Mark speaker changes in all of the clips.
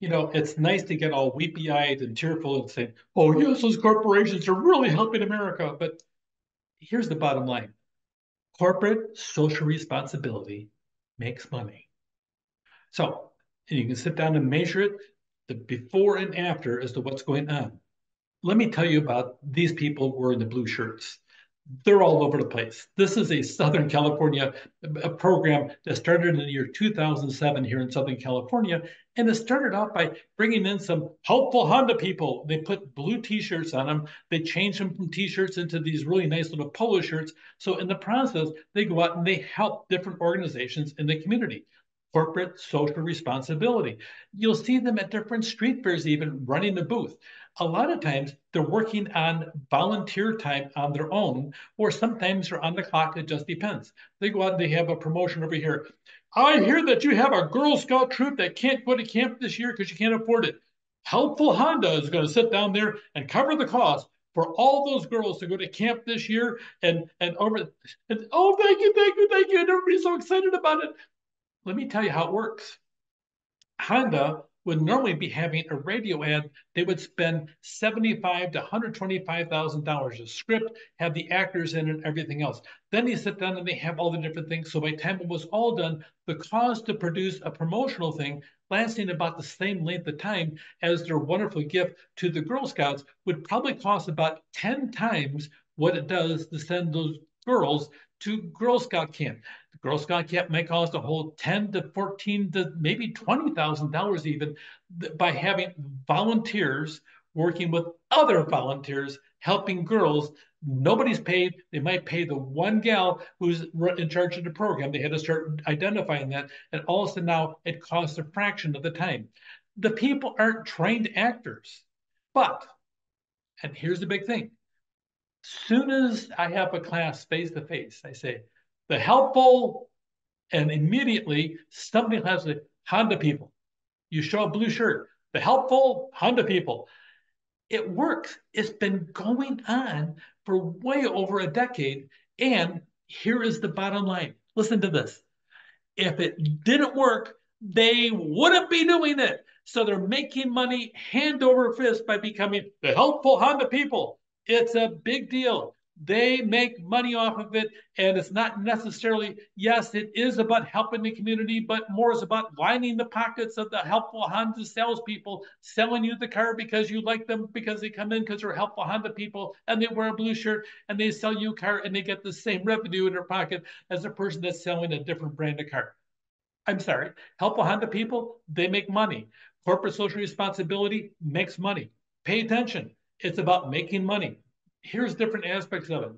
Speaker 1: It's nice to get all weepy-eyed and tearful and say, oh, yes, those corporations are really helping America. But here's the bottom line. Corporate social responsibility makes money. So you can sit down and measure it, the before and after as to what's going on. Let me tell you about these people wearing the blue shirts. They're all over the place. This is a Southern California a program that started in the year 2007 here in Southern California. And it started off by bringing in some helpful Honda people. They put blue t-shirts on them. They changed them from t-shirts into these really nice little polo shirts. So in the process, they go out and they help different organizations in the community. Corporate social responsibility. You'll see them at different street fairs, even running the booth. A lot of times they're working on volunteer time on their own, or sometimes they're on the clock. It just depends. They go out and they have a promotion over here. I hear that you have a Girl Scout troop that can't go to camp this year because you can't afford it. Helpful Honda is going to sit down there and cover the cost for all those girls to go to camp this year and over and oh, thank you, thank you, thank you. And everybody's so excited about it. Let me tell you how it works. Honda would normally be having a radio ad. They would spend $75 to $125,000 a script, have the actors in it, and everything else. Then they sit down and they have all the different things. So by the time it was all done, the cost to produce a promotional thing lasting about the same length of time as their wonderful gift to the Girl Scouts would probably cost about 10 times what it does to send those girls to Girl Scout camp. The Girl Scout camp might cost a whole 10 to 14 to maybe $20,000 even by having volunteers working with other volunteers helping girls. Nobody's paid. They might pay the one gal who's in charge of the program. They had to start identifying that. And all of a sudden now it costs a fraction of the time. The people aren't trained actors. But, and here's the big thing, soon as I have a class face to face, I say, the helpful, and immediately somebody has the Honda people. You show a blue shirt, the helpful Honda people. It works. It's been going on for way over a decade. And here is the bottom line. Listen to this. If it didn't work, they wouldn't be doing it. So they're making money hand over fist by becoming the helpful Honda people. It's a big deal. They make money off of it. And it's not necessarily, yes, it is about helping the community, but more is about lining the pockets of the helpful Honda salespeople, selling you the car because you like them, because they come in because they're helpful Honda people and they wear a blue shirt and they sell you a car and they get the same revenue in their pocket as a person that's selling a different brand of car. I'm sorry, helpful Honda people, they make money. Corporate social responsibility makes money. Pay attention. It's about making money. Here's different aspects of it.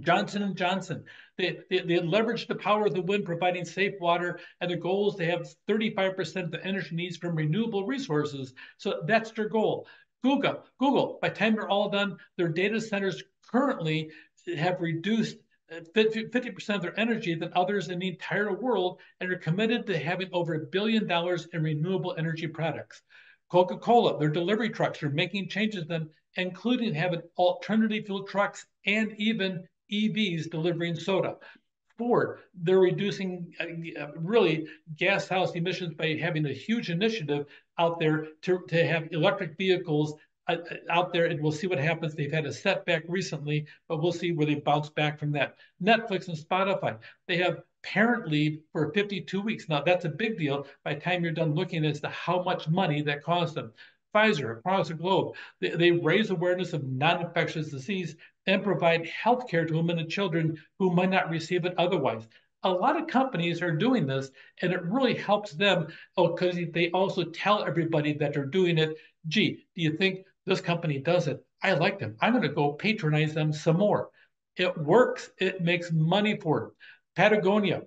Speaker 1: Johnson and Johnson, they leverage the power of the wind, providing safe water, and their goal is to have 35% of the energy needs from renewable resources. So that's their goal. Google, by the time they're all done, their data centers currently have reduced 50% of their energy than others in the entire world and are committed to having over $1 billion in renewable energy products. Coca-Cola, their delivery trucks are making changes to them, including having alternative fuel trucks and even EVs delivering soda. Ford, they're reducing really gas house emissions by having a huge initiative out there to have electric vehicles out there, and we'll see what happens. They've had a setback recently, but we'll see where they bounce back from that. Netflix and Spotify, they have parent leave for 52 weeks. Now, that's a big deal by the time you're done looking as to how much money that costs them. Pfizer across the globe, they raise awareness of non-infectious disease and provide health care to women and children who might not receive it otherwise. A lot of companies are doing this, and it really helps them because they also tell everybody that they're doing it. Gee, do you think this company does it? I like them. I'm going to go patronize them some more. It works. It makes money for it. Patagonia,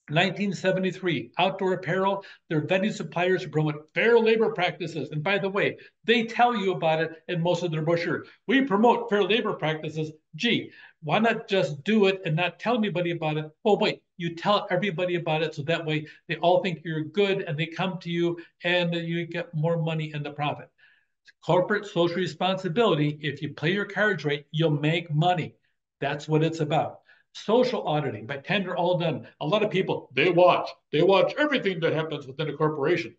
Speaker 1: 1973, outdoor apparel, they're vetting suppliers to promote fair labor practices. And by the way, they tell you about it in most of their brochure. We promote fair labor practices. Gee, why not just do it and not tell anybody about it? Oh, wait, you tell everybody about it so that way they all think you're good and they come to you and you get more money in the profit. Corporate social responsibility, if you play your cards right, you'll make money. That's what it's about. Social auditing, by tender all done. A lot of people, they watch everything that happens within a corporation.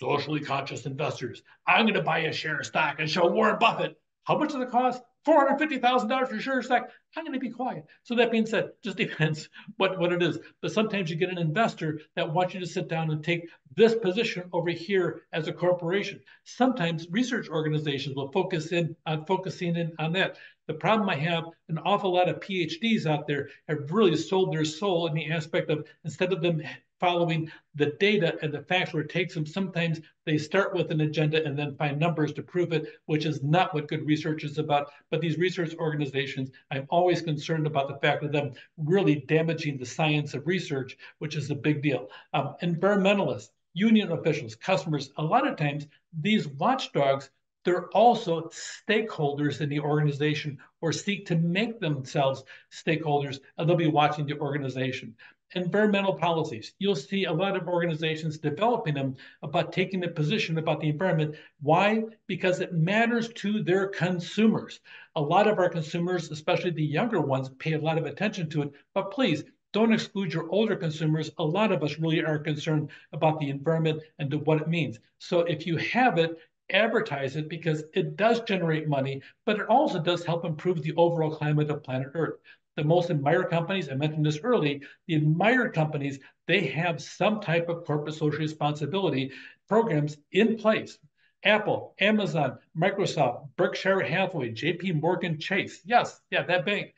Speaker 1: socially conscious investors. I'm going to buy a share of stock and show Warren Buffett. How much does it cost? $450,000 for a share of stock. I'm going to be quiet. So that being said, just depends what it is. But sometimes you get an investor that wants you to sit down and take this position over here as a corporation. Sometimes research organizations will focusing in on that. The problem I have, an awful lot of PhDs out there have really sold their soul in the aspect of instead of them following the data and the facts where it takes them, sometimes they start with an agenda and then find numbers to prove it, which is not what good research is about. But these research organizations, I'm always concerned about the fact of them really damaging the science of research, which is a big deal. Environmentalists, union officials, customers, a lot of times these watchdogs, they're also stakeholders in the organization or seek to make themselves stakeholders, and they'll be watching the organization. Environmental policies. You'll see a lot of organizations developing them about taking a position about the environment. Why? Because it matters to their consumers. A lot of our consumers, especially the younger ones, pay a lot of attention to it. But please, don't exclude your older consumers. A lot of us really are concerned about the environment and to what it means. So if you have it, advertise it because it does generate money, but it also does help improve the overall climate of planet Earth. The most admired companies, I mentioned this early, the admired companies, they have some type of corporate social responsibility programs in place. Apple, Amazon, Microsoft, Berkshire Hathaway, JP Morgan Chase. Yes, yeah, that bank.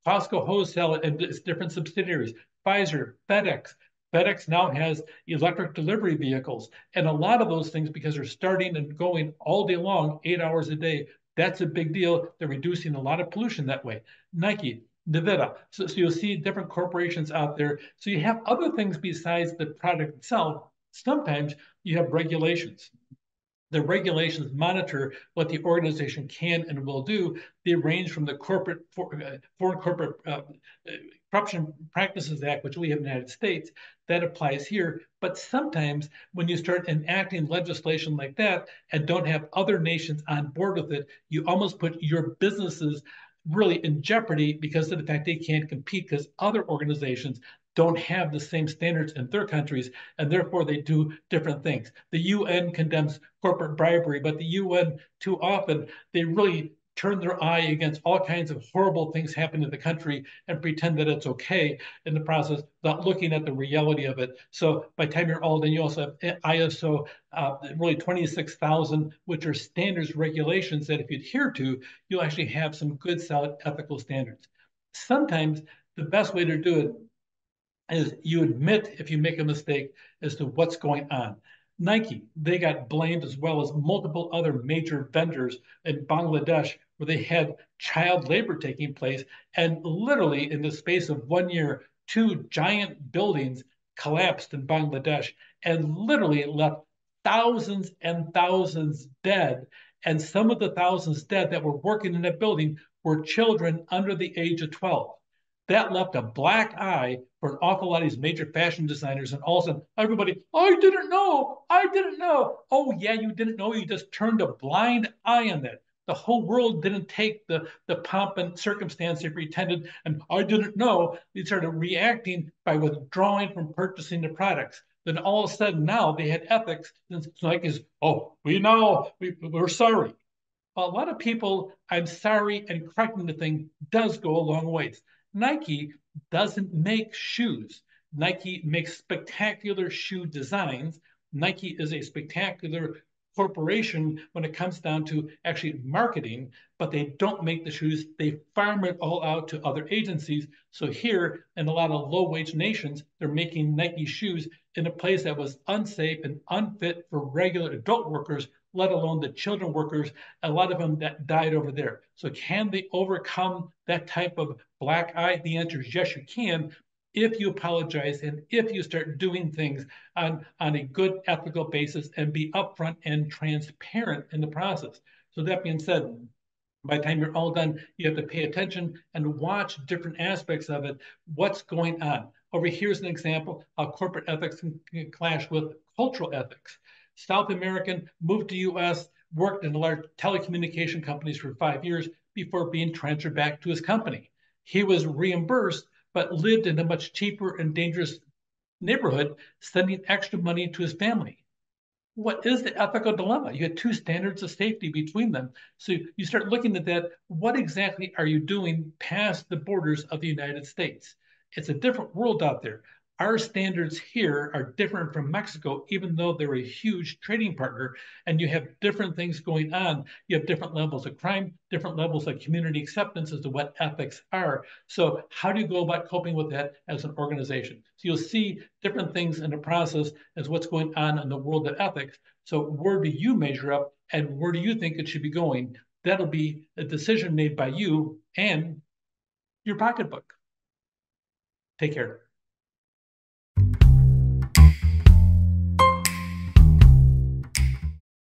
Speaker 1: Costco Wholesale and its different subsidiaries, Pfizer, FedEx. FedEx now has electric delivery vehicles. And a lot of those things, because they're starting and going all day long, 8 hours a day, that's a big deal. They're reducing a lot of pollution that way. Nike, Nevada. So you'll see different corporations out there. So you have other things besides the product itself. Sometimes you have regulations. The regulations monitor what the organization can and will do. They range from the Foreign Corporate Corruption Practices Act, which we have in the United States, that applies here. But sometimes when you start enacting legislation like that and don't have other nations on board with it, you almost put your businesses really in jeopardy because of the fact they can't compete because other organizations don't have the same standards in their countries, and therefore they do different things. The UN condemns corporate bribery, but the UN too often, they really turn their eye against all kinds of horrible things happening in the country and pretend that it's okay in the process, not looking at the reality of it. So by the time you're all done, you also have ISO really 26,000, which are standards regulations that if you adhere to, you'll actually have some good, solid ethical standards. Sometimes the best way to do it is you admit if you make a mistake as to what's going on. Nike, they got blamed as well as multiple other major vendors in Bangladesh where they had child labor taking place. And literally in the space of 1 year, two giant buildings collapsed in Bangladesh and literally left thousands and thousands dead. And some of the thousands dead that were working in that building were children under the age of 12. That left a black eye for an awful lot of these major fashion designers. And all of a sudden, everybody, I didn't know. I didn't know. Oh, yeah, you didn't know. You just turned a blind eye on that. The whole world didn't take the pomp and circumstance they pretended, and I didn't know. They started reacting by withdrawing from purchasing the products. Then all of a sudden now they had ethics. And it's like, oh, we know, we're sorry. A lot of people, I'm sorry, and correcting the thing does go a long ways. Nike doesn't make shoes. Nike makes spectacular shoe designs. Nike is a spectacular corporation when it comes down to actually marketing, but they don't make the shoes. They farm it all out to other agencies. So here in a lot of low-wage nations, they're making Nike shoes in a place that was unsafe and unfit for regular adult workers, let alone the children workers, a lot of them that died over there. So can they overcome that type of black eye? The answer is yes, you can, if you apologize and if you start doing things on a good ethical basis and be upfront and transparent in the process. So that being said, by the time you're all done, you have to pay attention and watch different aspects of it. What's going on? Over here's an example how corporate ethics can clash with cultural ethics. South American, moved to US, worked in large telecommunication companies for 5 years before being transferred back to his company. He was reimbursed, but lived in a much cheaper and dangerous neighborhood, sending extra money to his family. what is the ethical dilemma? You had two standards of safety between them. So you start looking at that. What exactly are you doing past the borders of the United States? It's a different world out there. Our standards here are different from Mexico, even though they're a huge trading partner, and you have different things going on. You have different levels of crime, different levels of community acceptance as to what ethics are. So, how do you go about coping with that as an organization? So, you'll see different things in the process as what's going on in the world of ethics. So, where do you measure up and where do you think it should be going? That'll be a decision made by you and your pocketbook. Take care.